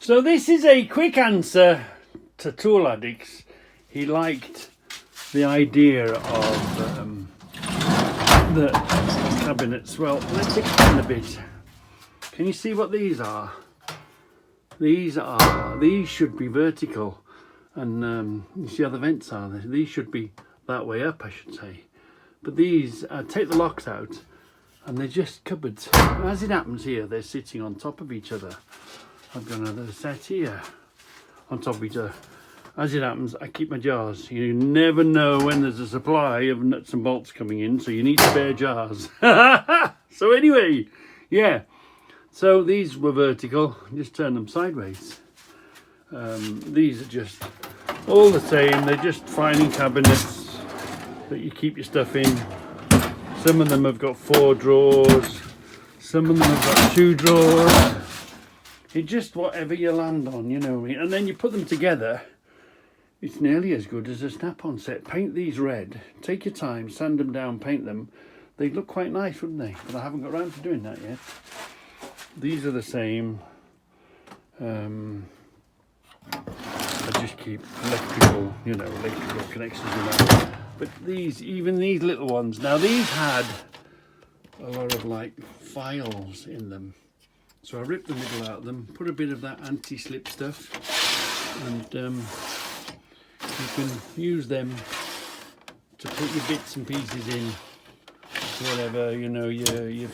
So this is a quick answer to Tool Addicts. He liked the idea of the cabinets. Well, let's expand a bit. Can you see what these are? These should be vertical, and you see how the vents are. These should be that way up, I should say. But these, take the locks out, and they're just cupboards. As it happens here, they're sitting on top of each other. I've got another set here on top of each other. As it happens, I keep my jars. You never know when there's a supply of nuts and bolts coming in, so you need spare jars. So anyway, yeah. So these were vertical. Just turn them sideways. These are just all the same. They're just filing cabinets that you keep your stuff in. Some of them have got 4 drawers. Some of them have got 2 drawers. It's just whatever you land on, you know what I mean? And then you put them together, it's nearly as good as a snap-on set. Paint these red, take your time, sand them down, paint them. They'd look quite nice, wouldn't they? But I haven't got around to doing that yet. These are the same. I just keep electrical connections in that. But these, even these little ones, now these had a lot of like files in them. So I ripped the middle out of them, put a bit of that anti-slip stuff, and you can use them to put your bits and pieces in, whatever, you know, your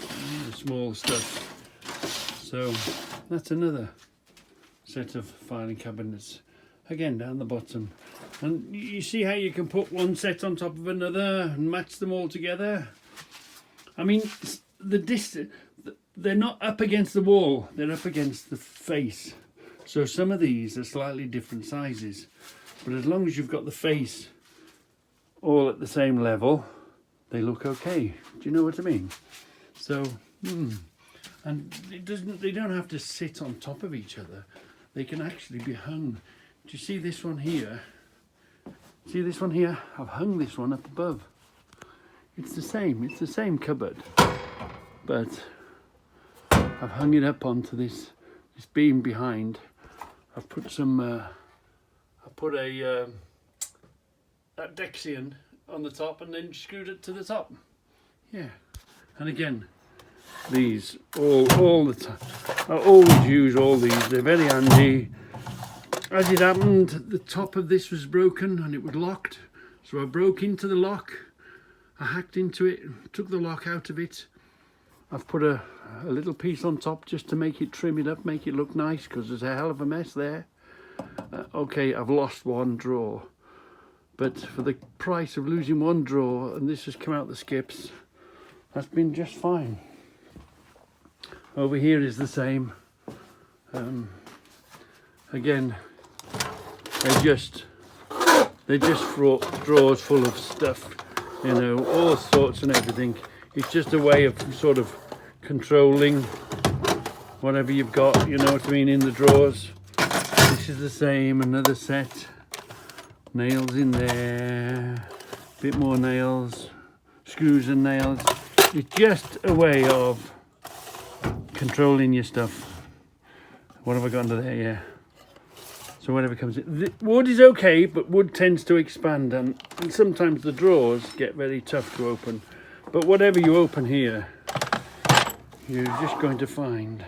small stuff. So that's another set of filing cabinets, again down the bottom. And you see how you can put one set on top of another and match them all together? I mean, the distance, they're not up against the wall, they're up against the face. So some of these are slightly different sizes, but as long as you've got the face all at the same level, they look okay. Do you know what I mean? So, and they don't have to sit on top of each other. They can actually be hung. Do you see this one here? See this one here? I've hung this one up above. It's the same cupboard, but I've hung it up onto this beam behind. I've put some, I put a that Dexian on the top and then screwed it to the top. Yeah, and again, these all the time. I always use all these. They're very handy. As it happened, the top of this was broken and it was locked, so I broke into the lock. I hacked into it, took the lock out of it. I've put a little piece on top just to make it, trim it up, make it look nice, because there's a hell of a mess there. Okay, I've lost 1 drawer, but for the price of losing 1 drawer, and this has come out the skips, that's been just fine. Over here is the same. Again, they're just drawers full of stuff, you know, all sorts and everything. It's just a way of sort of controlling whatever you've got, you know what I mean, in the drawers. This is the same, another set. Nails in there, bit more nails, screws and nails. It's just a way of controlling your stuff. What have I got under there? Yeah. So whatever comes in. Wood is okay, but wood tends to expand, and sometimes the drawers get very tough to open. But whatever you open here, you're just going to find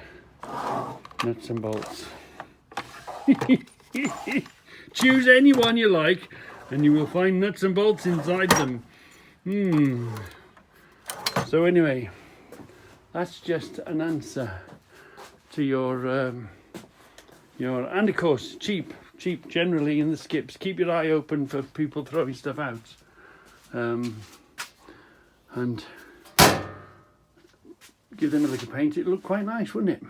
nuts and bolts. Choose any one you like and you will find nuts and bolts inside them. So anyway, that's just an answer to your and of course cheap generally in the skips. Keep your eye open for people throwing stuff out, and give them a lick of paint. It'd look quite nice, wouldn't it?